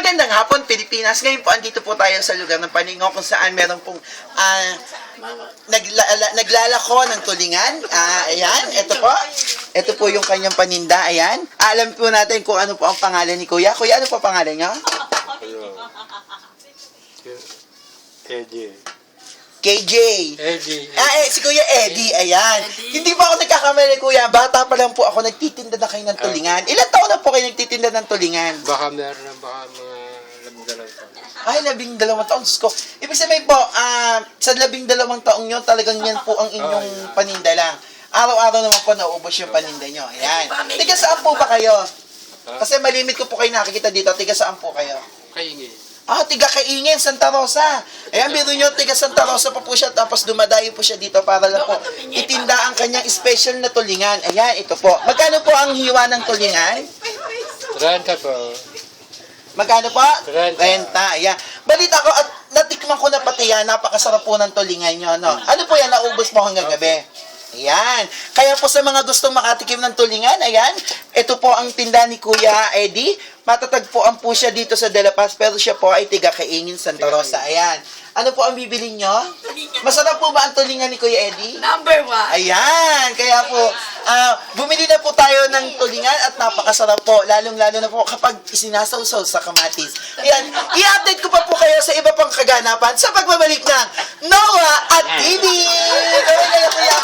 Magandang hapon, Pilipinas. Ngayon po, andito po tayo sa lugar ng Paningaw kung saan meron pong naglalako ng tulingan. Ayan, ito po. Ito po yung kanyang paninda. Ayan. Alam po natin kung ano po ang pangalan ni Kuya. Kuya, ano po pangalan niyo? Eddie. KJ. Eddie. Si Kuya Eddie, ayan. Hindi pa ako nagkakamali, Kuya. Bata pa lang po ako, nagtitinda na kayo ng tulingan. Ilan taon na po kayo nagtitinda ng tulingan? Baka meron na baka mga 12 taon. Ay, 12 taon. Diyos ko. Ibig sabihin po, sa 12 taong nyo, talagang yan po ang inyong paninda lang. Araw-araw naman po naubos yung paninda nyo. Ayan. Tiga saan po ba kayo? Kasi malimit ko po kayo nakikita dito. Tiga saan po kayo? Kaingin. Tiga Kaingin, Santa Rosa. Ayan, biro nyo, tiga Santa Rosa pa po siya, tapos dumadayo po siya dito para lang po itinda ang kanyang special na tulingan. Ayan, ito po. Magkano po ang hiwa ng tulingan? 30 po. Magkano po? 30. Ayan. Balita ko, at natikman ko na pati yan, napakasarap po ng tulingan nyo, no? Ano po yan, naubos mo hanggang gabi? Ayan. Kaya po sa mga gustong makatikim ng tulingan, ayan, ito po ang tinda ni Kuya Eddie. Matatagpuan po siya dito sa De La Paz, pero siya po ay tiga Kaingin, Santa Rosa. Ayan. Ano po ang bibili nyo? Masarap po ba ang tulingan ni Kuya Eddie? Number 1. Ayan. Kaya po, bumili na po tayo ng tulingan at napakasarap po. Lalong-lalo na po kapag isinasawsaw sa kamatis. Ayan. I-update ko pa po kayo sa iba pang kaganapan sa pagbabalik ng Noah at TV. Kaya Kuya,